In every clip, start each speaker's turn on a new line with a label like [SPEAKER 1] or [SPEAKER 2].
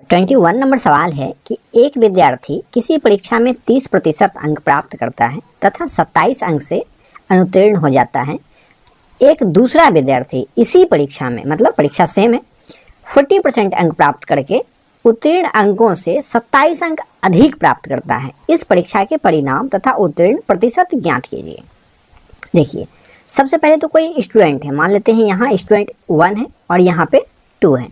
[SPEAKER 1] 21 number सवाल है कि एक विद्यार्थी किसी परीक्षा में 30% अंक प्राप्त करता है तथा 27 अंक से अनुत्तीर्ण हो जाता है। एक दूसरा विद्यार्थी इसी परीक्षा में, मतलब परीक्षा सेम है, 40% अंक प्राप्त करके उत्तीर्ण अंकों से 27 अंक अधिक प्राप्त करता है। इस परीक्षा के परिणाम तथा उत्तीर्ण प्रतिशत ज्ञात कीजिए। देखिए, सबसे पहले तो कोई स्टूडेंट है, मान लेते हैं यहाँ स्टूडेंट 1 है और यहाँ पे 2 है।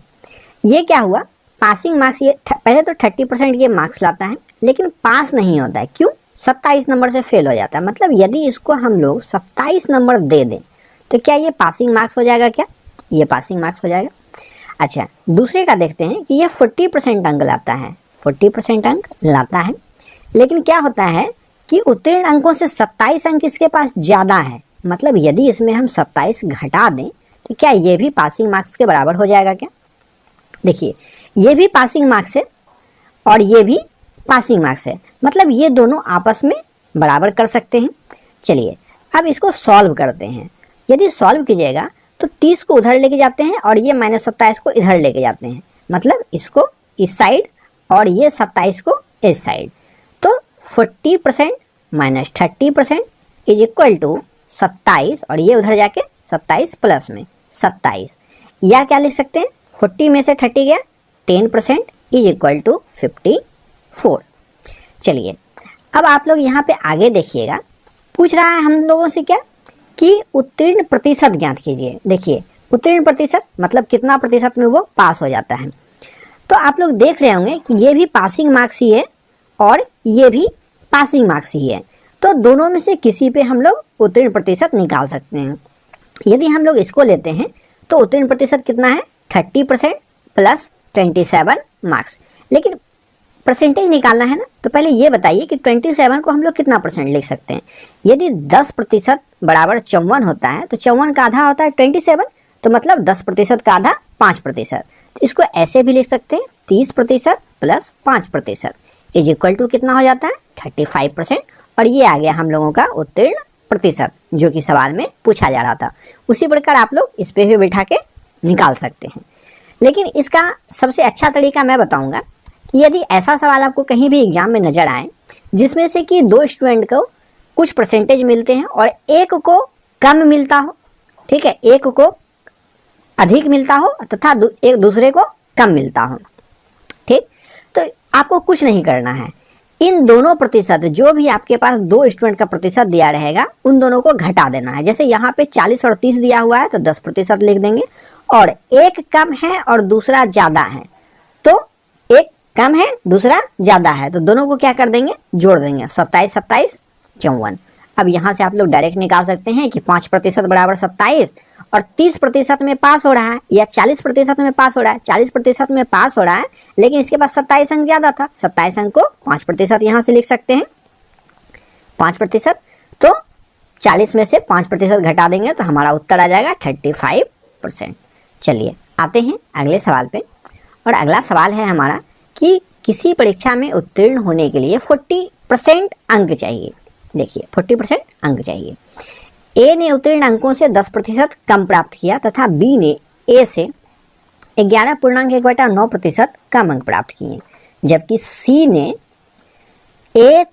[SPEAKER 1] ये क्या हुआ, पासिंग मार्क्स, ये पहले तो 30% ये मार्क्स लाता है लेकिन पास नहीं होता है। क्यों? 27 नंबर से फेल हो जाता है। मतलब यदि इसको हम लोग 27 नंबर दे दें तो क्या ये पासिंग मार्क्स हो जाएगा? क्या ये पासिंग मार्क्स हो जाएगा? अच्छा, दूसरे का देखते हैं कि ये 40% अंक लाता है, 40% अंक लाता है, लेकिन क्या होता है कि उत्तीर्ण अंकों से 27 अंक इसके पास ज़्यादा है। मतलब यदि इसमें हम 27 घटा दें तो क्या ये भी पासिंग मार्क्स के बराबर हो जाएगा? क्या देखिए, ये भी पासिंग मार्क्स है और ये भी पासिंग मार्क्स है, मतलब ये दोनों आपस में बराबर कर सकते हैं। चलिए अब इसको सॉल्व करते हैं। यदि सॉल्व कीजिएगा तो 30 को उधर लेके जाते हैं और ये -27 को इधर लेके जाते हैं, मतलब इसको इस साइड और ये 27 को इस साइड। तो 40% माइनस 30% इज इक्वल टू 27 और ये उधर जाके 27 प्लस में 27, या क्या लिख सकते हैं, 40 में से 30 गया, 10% इज इक्वल टू 54। चलिए अब आप लोग यहाँ पे आगे देखिएगा, पूछ रहा है हम लोगों से क्या कि उत्तीर्ण प्रतिशत ज्ञात कीजिए। देखिए, उत्तीर्ण प्रतिशत मतलब कितना प्रतिशत में वो पास हो जाता है। तो आप लोग देख रहे होंगे कि ये भी पासिंग मार्क्स ही है और ये भी पासिंग मार्क्स ही है, तो दोनों में से किसी पे हम लोग उत्तीर्ण प्रतिशत निकाल सकते हैं। यदि हम लोग इसको लेते हैं तो उत्तीर्ण प्रतिशत कितना है, 30% प्लस 27 मार्क्स। लेकिन परसेंटेज निकालना है ना, तो पहले ये बताइए कि 27 को हम लोग कितना परसेंट लिख सकते हैं। यदि 10% बराबर 54 होता है तो 54 का आधा होता है 27, तो मतलब 10% का आधा 5%। तो इसको ऐसे भी लिख सकते हैं, 30% प्लस 5% इज इक्वल टू कितना हो जाता है, 35%। और ये आ गया हम लोगों का उत्तीर्ण प्रतिशत, जो कि सवाल में पूछा जा रहा था। उसी प्रकार आप लोग इस पे भी बैठा के निकाल सकते हैं। लेकिन इसका सबसे अच्छा तरीका मैं बताऊंगा कि यदि ऐसा सवाल आपको कहीं भी एग्जाम में नजर आए जिसमें से कि 2 स्टूडेंट को कुछ परसेंटेज मिलते हैं और एक को कम मिलता हो, ठीक है, एक को अधिक मिलता हो तथा एक दूसरे को कम मिलता हो, ठीक, तो आपको कुछ नहीं करना है। इन दोनों प्रतिशत, जो भी आपके पास 2 स्टूडेंट का प्रतिशत दिया रहेगा, उन दोनों को घटा देना है। जैसे यहाँ पे 40 और 30 दिया हुआ है तो 10% लिख देंगे, और एक कम है और दूसरा ज्यादा है, तो एक कम है दूसरा ज्यादा है, तो दोनों को क्या कर देंगे, जोड़ देंगे, 27 27 54। अब यहाँ से आप लोग डायरेक्ट निकाल सकते हैं कि 5% बराबर 27 और 30% में पास हो रहा है या 40% में पास हो रहा है। 40% में पास हो रहा है लेकिन इसके पास 27 अंक ज्यादा था, 27 अंक को 5% यहाँ से लिख सकते हैं, 5%। तो 40 में से 5% घटा देंगे तो हमारा उत्तर आ जाएगा 35%। चलिए आते हैं अगले सवाल पे, और अगला सवाल है हमारा कि किसी परीक्षा में उत्तीर्ण होने के लिए 40% अंक चाहिए। देखिए, 40% अंक चाहिए। ए ने उत्तीर्ण अंकों से 10% कम प्राप्त किया तथा बी ने ए से 11.1/9% कम अंक प्राप्त किए, जबकि सी ने ए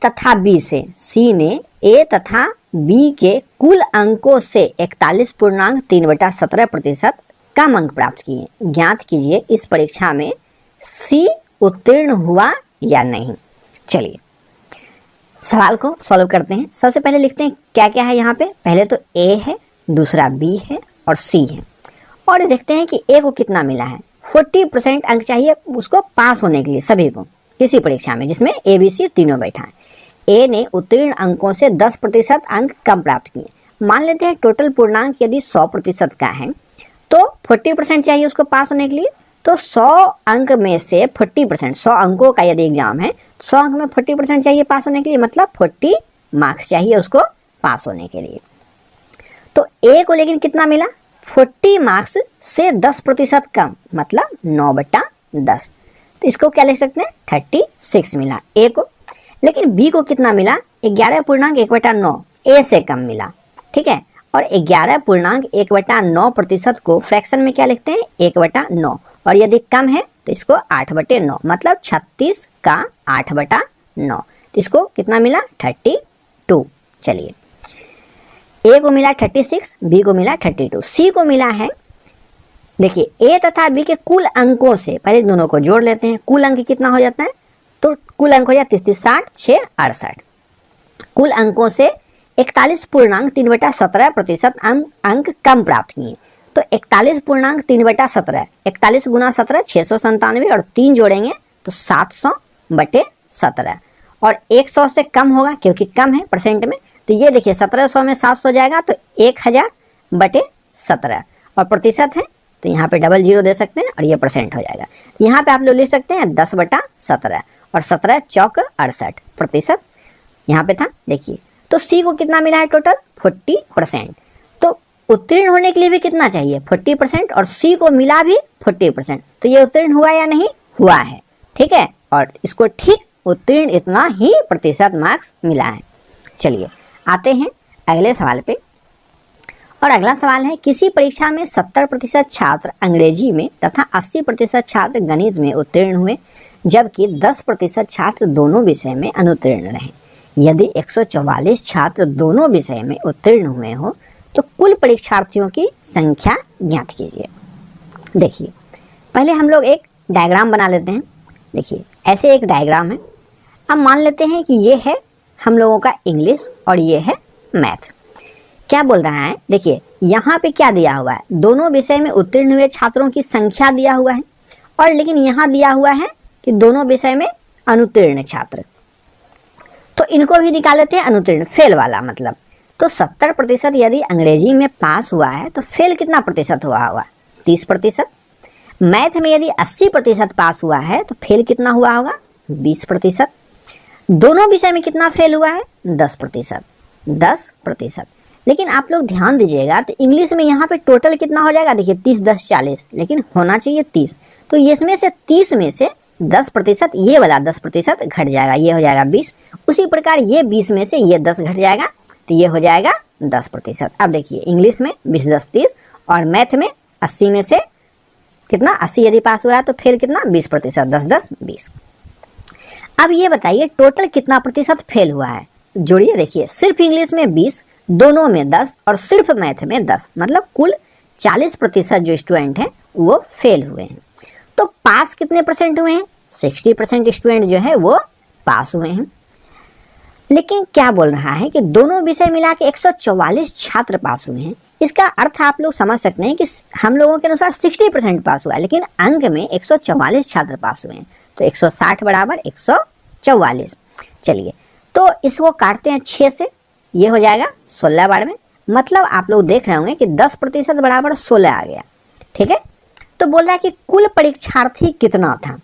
[SPEAKER 1] तथा बी के कुल अंकों से 41.3/17% कम अंक प्राप्त किए। ज्ञात कीजिए इस परीक्षा में सी उत्तीर्ण हुआ या नहीं। चलिए सवाल को सॉल्व करते हैं। सबसे पहले लिखते हैं क्या क्या है यहाँ पे। पहले तो ए है, दूसरा बी है और सी है, और देखते हैं कि ए को कितना मिला है। 40% अंक चाहिए उसको पास होने के लिए, सभी को, किसी परीक्षा में जिसमें ए बी सी तीनों बैठा है। ए ने उत्तीर्ण अंकों से 10% अंक कम प्राप्त किए। मान लेते हैं टोटल पूर्णांक यदि 100% का है तो 40% चाहिए उसको पास होने के लिए। तो 100 अंक में से 40%, 100 अंकों का यदि एग्जाम है, 100 अंक में 40% चाहिए पास होने के लिए, मतलब 40 मार्क्स चाहिए उसको पास होने के लिए। तो ए को लेकिन कितना मिला, 40 मार्क्स से 10% कम, मतलब 9/10। तो इसको क्या लिख सकते हैं, 36 मिला ए को। लेकिन बी को कितना मिला, 11.1/9, ए से कम मिला, ठीक है। और 11.1/9% को फ्रैक्शन में क्या लिखते हैं, 1/9, और यदि कम है तो इसको 8/9 मतलब 36 का 8/9, तो इसको कितना मिला 32। चलिए ए को मिला 36, बी को मिला 32, सी को मिला है, देखिए ए तथा बी के कुल अंकों से पहले दोनों को जोड़ लेते हैं। कुल अंक कितना हो जाता है, तो कुल अंक हो जाता है 30, 60, 6, 68। कुल अंकों से 41.3/17% अंक कम प्राप्त किए, तो 41.3/17, 41 गुना 17 697 और 3 जोड़ेंगे तो 700/17, और 100 से कम होगा क्योंकि कम है परसेंट में, तो ये देखिए 1700 में 700 जाएगा तो 1000/17, और प्रतिशत है तो यहाँ पे डबल जीरो दे सकते हैं और ये परसेंट हो जाएगा। यहाँ पे आप लोग लिख सकते हैं 10/17, और 17 चौक 68 प्रतिशत यहाँ पे था। देखिए तो सी को कितना मिला है टोटल 40%, तो उत्तीर्ण होने के लिए भी कितना चाहिए 40%, और सी को मिला भी 40%, तो ये उत्तीर्ण हुआ या नहीं हुआ है, ठीक है, और इसको ठीक उत्तीर्ण इतना ही प्रतिशत मार्क्स मिला है। चलिए आते हैं अगले सवाल पे, और अगला सवाल है किसी परीक्षा में 70% छात्र अंग्रेजी में तथा 80% छात्र गणित में उत्तीर्ण हुए, जबकि 10% छात्र दोनों विषय में अनुत्तीर्ण रहे। यदि 144 छात्र दोनों विषय में उत्तीर्ण हुए हो तो कुल परीक्षार्थियों की संख्या ज्ञात कीजिए। देखिए पहले हम लोग एक डायग्राम बना लेते हैं। देखिए ऐसे एक डायग्राम है। अब मान लेते हैं कि ये है हम लोगों का इंग्लिश और ये है मैथ। क्या बोल रहा है, देखिए यहाँ पे क्या दिया हुआ है, दोनों विषय में उत्तीर्ण हुए छात्रों की संख्या दिया हुआ है, और लेकिन यहाँ दिया हुआ है कि दोनों विषय में अनुत्तीर्ण छात्र, तो इनको भी निकाल लेते हैं अनुत्तीर्ण, फेल वाला मतलब। तो 70% यदि अंग्रेजी में पास हुआ है तो फेल कितना प्रतिशत हुआ होगा 30%। मैथ में यदि 80% पास हुआ है तो फेल कितना हुआ होगा 20%। दोनों विषय में कितना फेल हुआ है 10%। लेकिन आप लोग ध्यान दीजिएगा तो इंग्लिश में यहाँ पे टोटल कितना हो जाएगा, देखिए 30, 10, 40, लेकिन होना चाहिए 30, तो इसमें से 30 में से 10%, ये वाला 10% घट जाएगा, ये हो जाएगा 20। उसी प्रकार ये 20 में से ये 10 घट जाएगा तो ये हो जाएगा 10%। अब देखिए इंग्लिश में 20, 10, 30, और मैथ में 80 में से कितना 80 यदि पास हुआ है तो फेल कितना 20%, 10, 10, 20। अब ये बताइए टोटल कितना प्रतिशत फेल हुआ है, जोड़िए। देखिए सिर्फ इंग्लिश में 20, दोनों में 10 और सिर्फ मैथ में 10, मतलब कुल 40% जो स्टूडेंट हैं वो फेल हुए हैं। तो पास कितने परसेंट हुए हैं, 60% स्टूडेंट जो है वो पास हुए हैं। लेकिन क्या बोल रहा है कि दोनों विषय मिला के 144 छात्र पास हुए हैं। इसका अर्थ आप लोग समझ सकते हैं कि हम लोगों के अनुसार 60% पास हुआ है, लेकिन अंक में 144 छात्र पास हुए हैं, तो 160 बराबर 144। चलिए तो इसको काटते हैं 6 से, ये हो जाएगा 16 बार में, मतलब आप लोग देख रहे होंगे कि 10% बराबर 16 आ गया, ठीक है। तो बोल रहा है कि कुल परीक्षार्थी कितना था,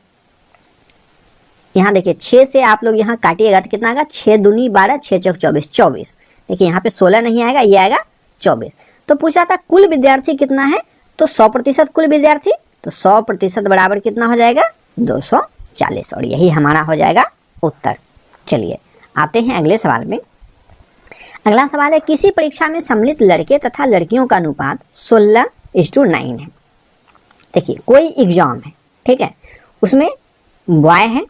[SPEAKER 1] यहाँ देखिए 6 से आप लोग यहाँ काटिएगा तो कितना आएगा, 6 दूनी 12, 6 चौक 24, 24। देखिए यहाँ पे 16 नहीं आएगा, ये आएगा 24। तो पूछा था कुल विद्यार्थी कितना है, तो 100% कुल विद्यार्थी, तो 100% बराबर कितना हो जाएगा 240, और यही हमारा हो जाएगा उत्तर। चलिए आते हैं अगले सवाल में। अगला सवाल है किसी परीक्षा में सम्मिलित लड़के तथा लड़कियों का अनुपात 16:9 है। देखिए कोई एग्जाम है, ठीक है, उसमें बॉय है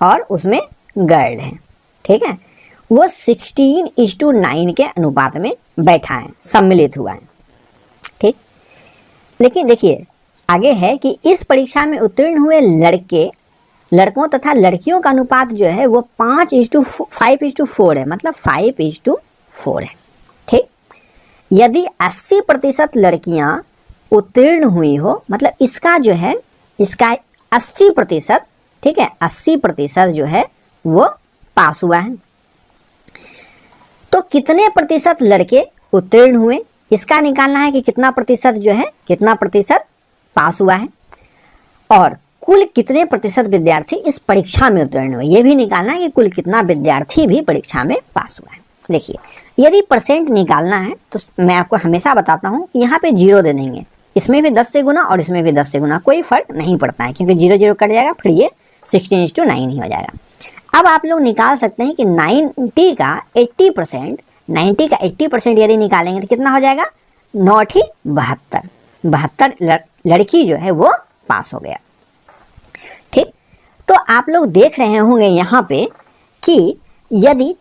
[SPEAKER 1] और उसमें गर्ल है, ठीक है, वो 16:9 के अनुपात में बैठा है, सम्मिलित हुआ है, ठीक। लेकिन देखिए आगे है कि इस परीक्षा में उत्तीर्ण हुए लड़कों तथा लड़कियों का अनुपात जो है वो 5:4 है, मतलब 5:4 है, ठीक। यदि 80% लड़कियां उत्तीर्ण हुई हो, मतलब इसका जो है इसका 80%, ठीक है, 80% जो है वो पास हुआ है, तो कितने प्रतिशत लड़के उत्तीर्ण हुए, इसका निकालना है कि कितना प्रतिशत जो है कितना प्रतिशत पास हुआ है, और कुल कितने प्रतिशत विद्यार्थी इस परीक्षा में उत्तीर्ण हुए, ये भी निकालना है कि कुल कितना विद्यार्थी भी परीक्षा में पास हुआ है। देखिए यदि परसेंट निकालना है तो मैं आपको हमेशा बताता हूँ कि यहाँ पे 0 दे देंगे, इसमें भी 10 से गुना और इसमें भी 10 से गुना, कोई फर्क नहीं पड़ता है, क्योंकि 0 0 कट जाएगा, फिर ये 16:9 ही हो जाएगा। अब आप लोग निकाल सकते हैं कि 90 का 80% यदि निकालेंगे तो कितना हो जाएगा, 9 72 लड़की जो है वो पास हो गया। आप लोग देख रहे होंगे यहाँ पे कि यदि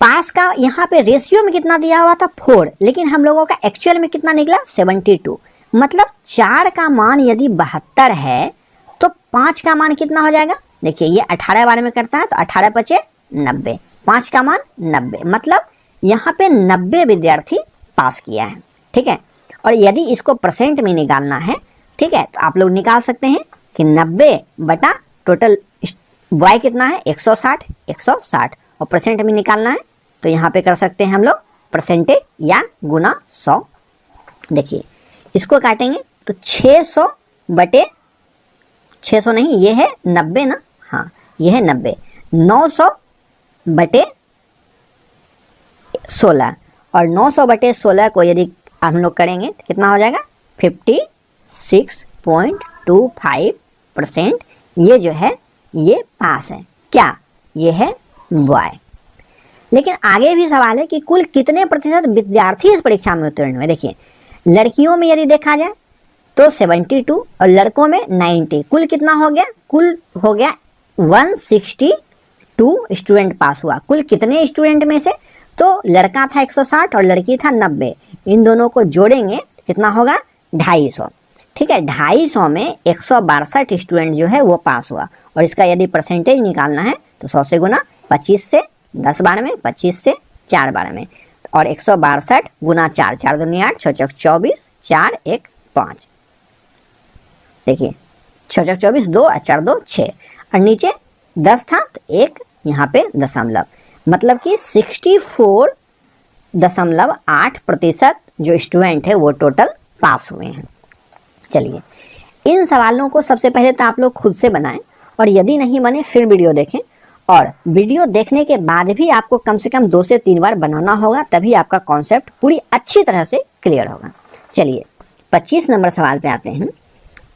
[SPEAKER 1] पास का यहाँ पे रेशियो में कितना दिया हुआ था 4, लेकिन हम लोगों का एक्चुअल में कितना निकला 72। मतलब 4 का मान यदि 72 है तो 5 का मान कितना हो जाएगा? देखिए ये 18 बार में करता है तो 18 पचे 90, 5 का मान 90, मतलब यहाँ पे 90 विद्यार्थी पास किया है। ठीक है, और यदि इसको परसेंट में निकालना है, ठीक है, तो आप लोग निकाल सकते हैं कि 90 बटा टोटल बॉय कितना है 160, 160, और परसेंट में निकालना है तो यहाँ पे कर सकते हैं हम लोग परसेंटेज या गुना 100। देखिए इसको काटेंगे तो 600 बटे 600 नहीं, ये है 90 ना, हाँ ये है 90, 900 बटे 16, और 900 बटे 16 को यदि हम लोग करेंगे तो कितना हो जाएगा 56.25%। ये जो है ये पास है, क्या ये है बॉय। लेकिन आगे भी सवाल है कि कुल कितने प्रतिशत विद्यार्थी इस परीक्षा में उत्तीर्ण हुए। देखिए लड़कियों में यदि देखा जाए तो 72 और लड़कों में 90, कुल कितना हो गया? कुल हो गया 162 स्टूडेंट पास हुआ। कुल कितने स्टूडेंट में से? तो लड़का था 160 और लड़की था 90, इन दोनों को जोड़ेंगे कितना होगा 250। ठीक है, 250 में 162 स्टूडेंट जो है वो पास हुआ, और इसका यदि परसेंटेज निकालना है तो 100 से गुना 25 से 10 बार में, 25 से 4 बार में, और 162 गुना 4, 4 दूनी 8, 6 चौक 24, 4 1 5। देखिए 6 चौक 24, 2 और 4 2 6, और नीचे 10 था तो एक यहाँ पे दशमलव, मतलब कि 64.8% जो स्टूडेंट है वो टोटल पास हुए हैं। चलिए इन सवालों को सबसे पहले तो आप लोग खुद से बनाएं, और यदि नहीं बने फिर वीडियो देखें, और वीडियो देखने के बाद भी आपको कम से कम 2 से 3 बार बनाना होगा, तभी आपका कॉन्सेप्ट पूरी अच्छी तरह से क्लियर होगा। चलिए 25 नंबर सवाल पे आते हैं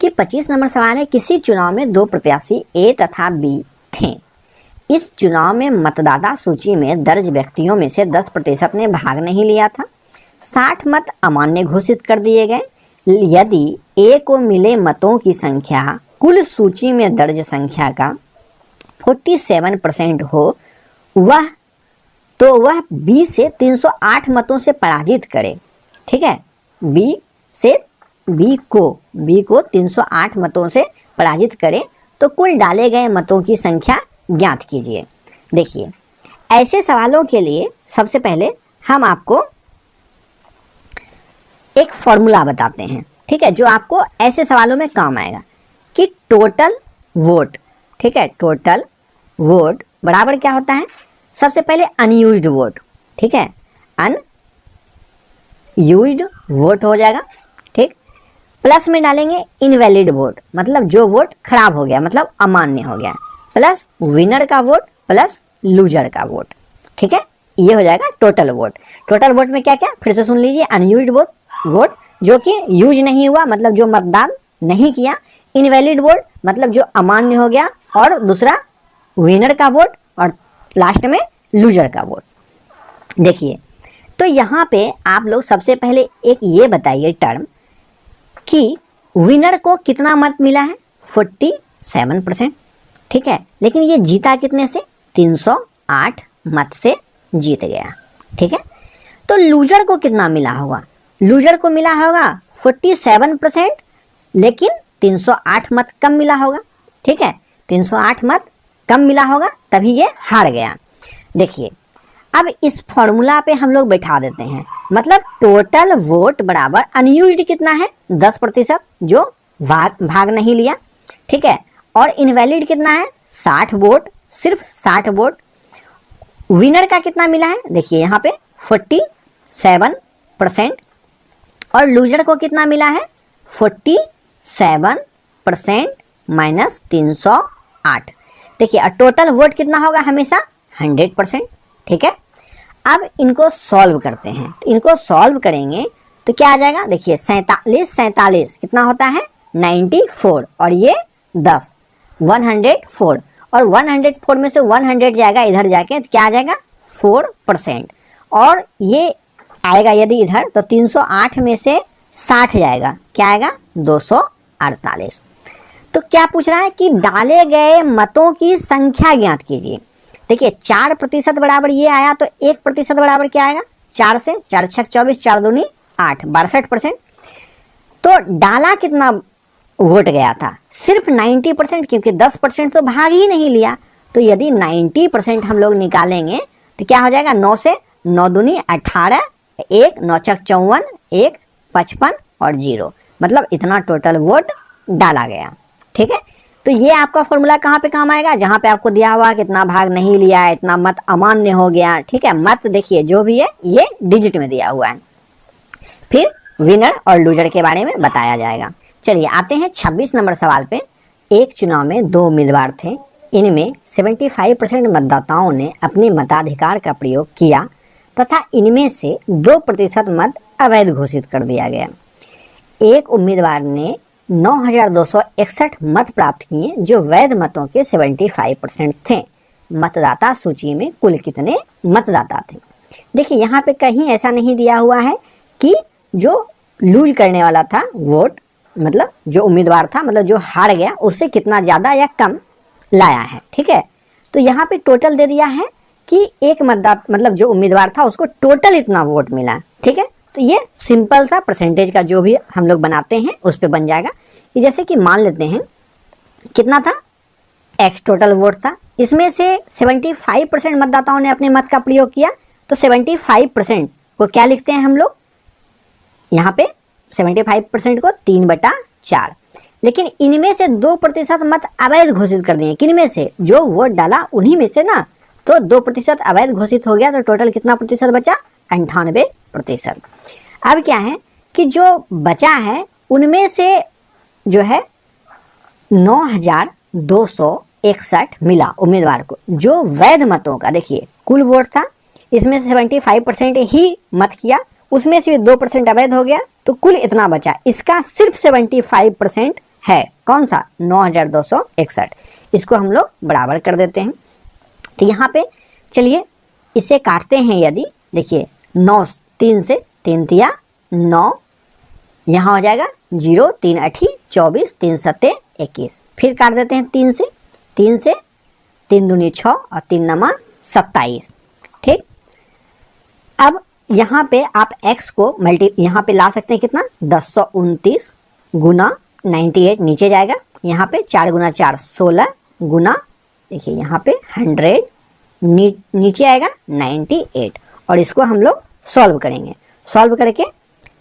[SPEAKER 1] कि 25 नंबर सवाल है, किसी चुनाव में 2 प्रत्याशी ए तथा बी थे। इस चुनाव में मतदाता सूची में दर्ज व्यक्तियों में से 10% ने भाग नहीं लिया था। 60 मत अमान्य घोषित कर दिए गए। यदि ए को मिले मतों की संख्या कुल सूची में दर्ज संख्या का 47% हो, वह बी से 308 मतों से पराजित करे। ठीक है, बी को 308 मतों से पराजित करे तो कुल डाले गए मतों की संख्या ज्ञात कीजिए। देखिए ऐसे सवालों के लिए सबसे पहले हम आपको एक फॉर्मूला बताते हैं, ठीक है, जो आपको ऐसे सवालों में काम आएगा कि टोटल वोट, ठीक है, टोटल वोट बराबर क्या होता है? सबसे पहले अनयूज्ड वोट, ठीक है, अनयूज्ड वोट हो जाएगा, ठीक, प्लस में डालेंगे इनवैलिड वोट, मतलब जो वोट खराब हो गया, मतलब अमान्य हो गया, प्लस विनर का वोट प्लस लूजर का वोट। ठीक है, ये हो जाएगा टोटल वोट। टोटल वोट में क्या क्या, फिर से सुन लीजिए, अनयूज्ड वोट जो कि यूज नहीं हुआ, मतलब जो मतदान नहीं किया, इनवैलिड वोट मतलब जो अमान्य हो गया, और दूसरा विनर का वोट, और लास्ट में लूजर का वोट। देखिए तो यहाँ पे आप लोग सबसे पहले एक ये बताइए टर्म कि विनर को कितना मत मिला है? 47%, ठीक है, लेकिन ये जीता कितने से? 308 मत से जीत गया। ठीक है, तो लूजर को कितना मिला होगा? लूजर को मिला होगा 47%, लेकिन 308 मत कम मिला होगा। ठीक है, 308 मत कम मिला होगा, तभी ये हार गया। देखिए अब इस फॉर्मूला पे हम लोग बैठा देते हैं, मतलब टोटल वोट बराबर अनयूज्ड कितना है? 10% जो भाग नहीं लिया। ठीक है, और इनवैलिड कितना है? 60 वोट, सिर्फ 60 वोट। विनर का कितना मिला है? देखिए यहाँ पे 47%, और लूजर को कितना मिला है? 47% माइनस 308। देखिए और टोटल वोट कितना होगा? हमेशा 100%। ठीक है, अब इनको सॉल्व करते हैं, तो इनको सॉल्व करेंगे तो क्या आ जाएगा? देखिए 47 कितना होता है? 94, और ये 10, 104, और 104 में से 100 जाएगा इधर जाके, तो क्या आ जाएगा? 4%, और ये आएगा यदि इधर तो 308 में से 60 जाएगा, क्या आएगा? 248। तो क्या पूछ रहा है कि डाले गए मतों की संख्या ज्ञात कीजिए। देखिए 4% बराबर ये आया, तो 1% बराबर क्या आएगा, 4 से 4 छक 24, 4 दूनी 8, 62%। तो डाला कितना वोट गया था, सिर्फ 90%, क्योंकि 10% तो भाग ही नहीं लिया। तो यदि 90% हम लोग निकालेंगे तो क्या हो जाएगा, 9 से 9 दूनी 18, 1 9 छक 54, 1 55 और 0, मतलब इतना टोटल वोट डाला गया। ठीक है, तो ये आपका फॉर्मूला कहाँ पे काम आएगा, जहाँ पे आपको दिया हुआ कितना भाग नहीं लिया है, इतना मत अमान्य हो गया। ठीक है, मत देखिए जो भी है ये डिजिट में दिया हुआ है। फिर विनर और लूजर के बारे में बताया जाएगा। चलिए आते हैं 26 नंबर सवाल पे। एक चुनाव में 2 उम्मीदवार थे, इनमें 75% मतदाताओं ने अपने मताधिकार का प्रयोग किया तथा इनमें से 2% मत अवैध घोषित कर दिया गया। एक उम्मीदवार ने 9,261 मत प्राप्त किए जो वैध मतों के 75% थे। मतदाता सूची में कुल कितने मतदाता थे। देखिए यहाँ पे कहीं ऐसा नहीं दिया हुआ है कि जो लूज करने वाला था वोट, मतलब जो उम्मीदवार था, मतलब जो हार गया, उससे कितना ज़्यादा या कम लाया है। ठीक है, तो यहाँ पे टोटल दे दिया है कि एक मतदाता, मतलब जो उम्मीदवार था उसको टोटल इतना वोट मिला। ठीक है, तो ये सिंपल सा परसेंटेज का जो भी हम लोग बनाते हैं उस पे बन जाएगा। कि जैसे कि मान लेते हैं कितना था, एक्स टोटल वोट था, इसमें से 75% मतदाताओं ने अपने मत का प्रयोग किया, तो 75% को क्या लिखते हैं हम लोग, यहाँ पे 75% को 3/4। लेकिन इनमें से 2% मत अवैध घोषित कर दिए। किन में से, जो वोट डाला उन्हीं में से ना, तो 2% अवैध घोषित हो गया, तो टोटल कितना प्रतिशत बचा, 98%। अब क्या है कि जो बचा है उनमें से जो है 9,261 मिला उम्मीदवार को, जो वैध मतों का, देखिए कुल वोट था, इसमें से 75% ही मत किया, उसमें से 2% अवैध हो गया, तो कुल इतना बचा। इसका सिर्फ 75% है, कौन सा, 9,261। इसको हम लोग बराबर कर देते हैं। तो यहाँ पे चलिए इसे काटते हैं। यदि देखिए 9 3 से 3 तिया 9, यहाँ हो जाएगा 0 3 8 24, 3 7 21। फिर काट देते हैं 3 से 3 दूनी 6 और 3 नमा 27। ठीक, अब यहाँ पे आप x को यहाँ पे ला सकते हैं कितना, 1029 गुना 98 नीचे जाएगा, यहाँ पे 4 गुना 4 16 गुना, देखिए यहाँ पे 100 नीचे आएगा 98, और इसको हम लोग सॉल्व करेंगे। सॉल्व करके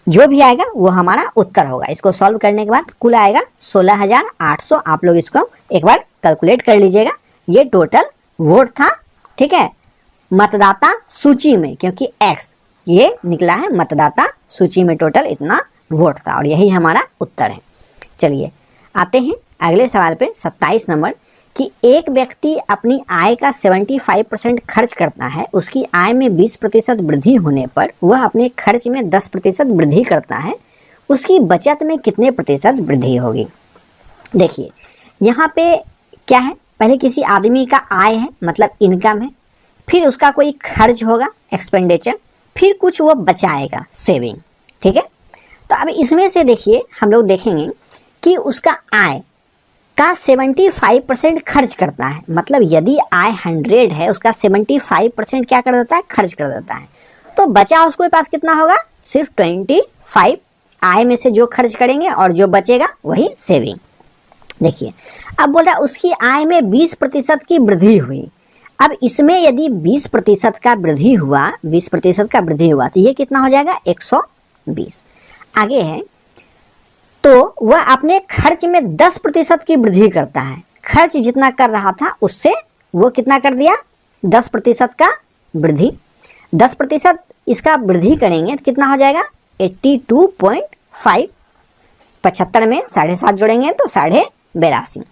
[SPEAKER 1] जो भी आएगा वो हमारा उत्तर होगा। इसको सॉल्व करने के बाद कुल आएगा 16,800। आप लोग इसको एक बार कैलकुलेट कर लीजिएगा। ये टोटल वोट था। ठीक है, मतदाता सूची में, क्योंकि x ये निकला है मतदाता सूची में, टोटल इतना वोट था, और यही हमारा उत्तर है। चलिए आते हैं अगले सवाल पे, 27 नंबर, कि एक व्यक्ति अपनी आय का 75% खर्च करता है, उसकी आय में 20% वृद्धि होने पर वह अपने खर्च में 10% वृद्धि करता है, उसकी बचत में कितने प्रतिशत वृद्धि होगी। देखिए यहाँ पे क्या है, पहले किसी आदमी का आय है, मतलब इनकम है, फिर उसका कोई खर्च होगा, एक्सपेंडिचर, फिर कुछ वो बचाएगा, सेविंग। ठीक है, तो अब इसमें से देखिए हम लोग देखेंगे कि उसका आय का 75% खर्च करता है, मतलब यदि आय 100 है, उसका 75% क्या कर देता है, खर्च कर देता है, तो बचा उसके पास कितना होगा, सिर्फ 25 आय में से जो खर्च करेंगे, और जो बचेगा वही सेविंग। देखिए अब बोल रहा है उसकी आय में 20% की वृद्धि हुई। अब इसमें यदि 20% का वृद्धि हुआ, 20% का वृद्धि हुआ, तो ये कितना हो जाएगा, 120। आगे है, तो वह अपने खर्च में 10% की वृद्धि करता है। खर्च जितना कर रहा था उससे वो कितना कर दिया, 10% का वृद्धि। 10% इसका वृद्धि करेंगे तो कितना हो जाएगा, 82.5। 75 में 7.5 जोड़ेंगे तो 82.5।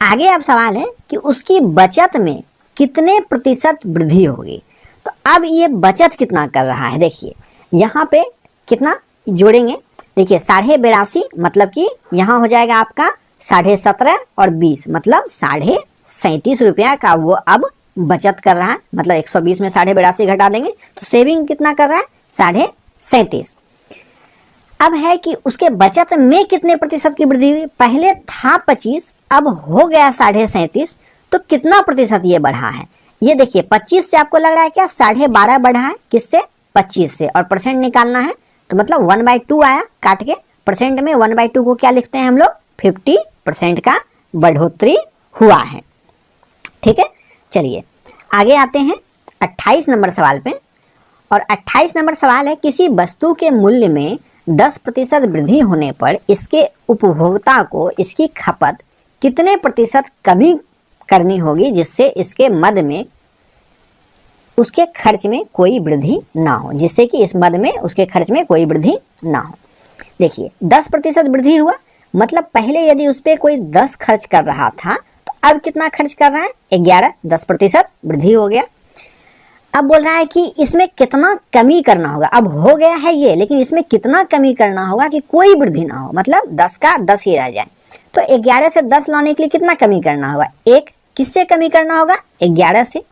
[SPEAKER 1] आगे अब सवाल है कि उसकी बचत में कितने प्रतिशत वृद्धि होगी। तो अब ये बचत कितना कर रहा है, देखिए यहाँ पे कितना जोड़ेंगे, देखिए 82.5 मतलब कि यहाँ हो जाएगा आपका 17.5 और 20, मतलब 37.5 रुपया का वो अब बचत कर रहा है। मतलब 120 में 82.5 घटा देंगे तो सेविंग कितना कर रहा है, 37.5। अब है कि उसके बचत में कितने प्रतिशत की वृद्धि हुई। पहले था 25, अब हो गया 37.5, तो कितना प्रतिशत ये बढ़ा है। ये देखिए 25 से आपको लग रहा है क्या 12.5 बढ़ा है, किससे 25 से, और परसेंट निकालना है तो मतलब 1/2 आया काट के। परसेंट में 1/2 को क्या लिखते हैं हम लोग, 50% का बढ़ोतरी हुआ है। ठीक है, चलिए आगे आते हैं 28 नंबर सवाल पे। और 28 नंबर सवाल है, किसी वस्तु के मूल्य में 10% वृद्धि होने पर इसके उपभोक्ता को इसकी खपत कितने प्रतिशत कमी करनी होगी जिससे इसके मद में उसके खर्च में कोई वृद्धि ना हो, जिससे कि इस मद में उसके खर्च में कोई वृद्धि ना हो। देखिए 10% वृद्धि हुआ, मतलब पहले यदि उस पर कोई 10 खर्च कर रहा था तो अब कितना खर्च कर रहा है 11, 10% वृद्धि हो गया। अब बोल रहा है कि इसमें कितना कमी करना होगा। अब हो गया है ये, लेकिन इसमें कितना कमी करना होगा कि कोई वृद्धि ना हो, मतलब 10 का 10 ही रह जाए। तो 11 से 10 लाने के लिए कितना कमी करना होगा, एक किससे कमी करना होगा 11 से।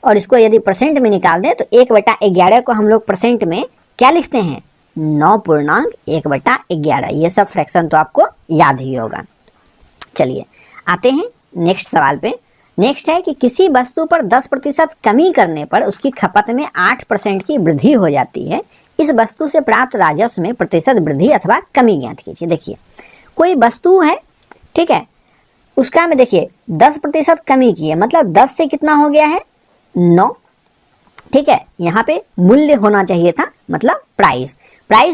[SPEAKER 1] और इसको यदि परसेंट में निकाल दें तो 1/11 को हम लोग परसेंट में क्या लिखते हैं 9.1/11। ये सब फ्रैक्शन तो आपको याद ही होगा। चलिए आते हैं नेक्स्ट सवाल पे। नेक्स्ट है कि किसी वस्तु पर 10% कमी करने पर उसकी खपत में 8% की वृद्धि हो जाती है। इस वस्तु से प्राप्त राजस्व में प्रतिशत वृद्धि अथवा कमी ज्ञात कीजिए। देखिए कोई वस्तु है, ठीक है, उसका में देखिए 10% कमी की है, मतलब 10 से कितना हो गया है 9। ठीक है, यहाँ पे मूल्य होना चाहिए था, मतलब प्राइस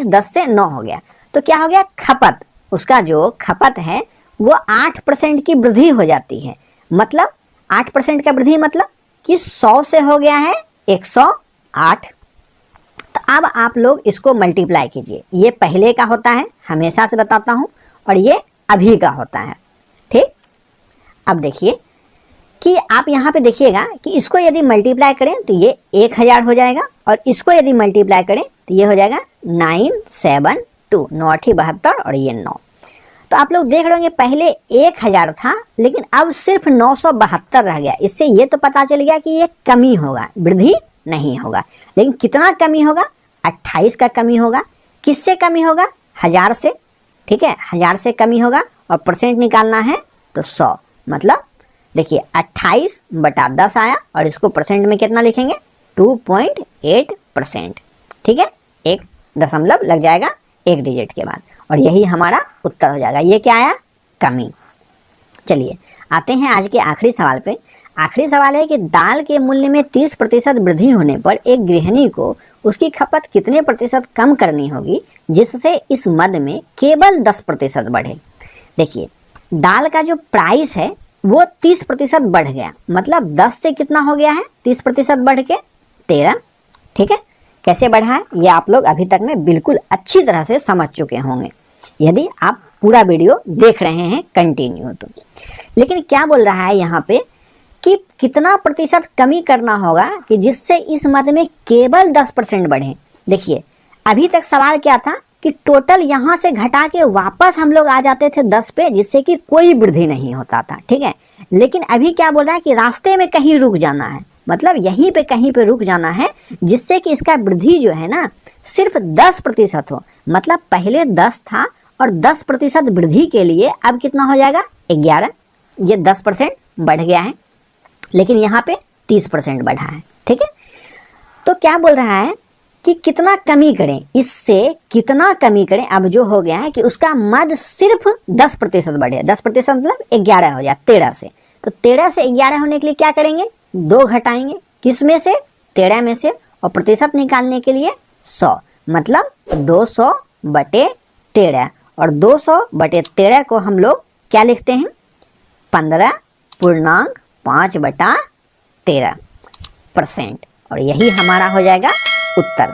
[SPEAKER 1] 10 से 9 हो गया। तो क्या हो गया, खपत, उसका जो खपत है वो 8% की वृद्धि हो जाती है। मतलब 8% का वृद्धि मतलब कि 100 से हो गया है 108। तो अब आप लोग इसको मल्टीप्लाई कीजिए। ये पहले का होता है, हमेशा से बताता हूं, और ये अभी का होता है। ठीक, अब देखिए कि आप यहाँ पे देखिएगा कि इसको यदि मल्टीप्लाई करें तो ये 1000 हो जाएगा, और इसको यदि मल्टीप्लाई करें तो ये हो जाएगा 972, 9×8 और ये 9। तो आप लोग देख रहे होंगे पहले 1000 था, लेकिन अब सिर्फ 972 रह गया। इससे ये तो पता चल गया कि ये कमी होगा, वृद्धि नहीं होगा। लेकिन कितना कमी होगा, 28 का कमी होगा। किससे कमी होगा, 1000 से। ठीक है, 1000 से कमी होगा, और परसेंट निकालना है तो 100। मतलब देखिए 28/10 आया, और इसको परसेंट में कितना लिखेंगे 2.8%। ठीक है, एक दशमलव लग जाएगा एक डिजिट के बाद, और यही हमारा उत्तर हो जाएगा। ये क्या आया, कमी। चलिए आते हैं आज के आखिरी सवाल पे। आखिरी सवाल है कि दाल के मूल्य में 30% वृद्धि होने पर एक गृहिणी को उसकी खपत कितने प्रतिशत कम करनी होगी जिससे इस मद में केवल 10% बढ़े। देखिए दाल का जो प्राइस है वो 30% बढ़ गया, मतलब 10 से कितना हो गया है 30% बढ़ के 13। ठीक है, कैसे बढ़ा है ये आप लोग अभी तक में बिल्कुल अच्छी तरह से समझ चुके होंगे यदि आप पूरा वीडियो देख रहे हैं कंटिन्यू तो। लेकिन क्या बोल रहा है यहाँ पे कि कितना प्रतिशत कमी करना होगा कि जिससे इस मद में केवल 10% बढ़े। देखिए अभी तक सवाल क्या था कि टोटल यहाँ से घटा के वापस हम लोग आ जाते थे 10 पे, जिससे कि कोई वृद्धि नहीं होता था। ठीक है, लेकिन अभी क्या बोल रहा है कि रास्ते में कहीं रुक जाना है, मतलब यहीं पे कहीं पे रुक जाना है, जिससे कि इसका वृद्धि जो है ना सिर्फ 10% हो। मतलब पहले 10 था और 10% वृद्धि के लिए अब कितना हो जाएगा 11। ये 10% बढ़ गया है, लेकिन यहाँ पे 30% बढ़ा है। ठीक है, तो क्या बोल रहा है कि कितना कमी करें, इससे कितना कमी करें। अब जो हो गया है कि उसका मद सिर्फ 10% बढ़े। 10% मतलब 11 हो जाए 13 से। तो 13 से 11 होने के लिए क्या करेंगे, 2 घटाएंगे, किस में से 13 में से, और प्रतिशत निकालने के लिए 100, मतलब 200/13। और 200/13 को हम लोग क्या लिखते हैं 15.5/13%, और यही हमारा हो जाएगा उत्तर।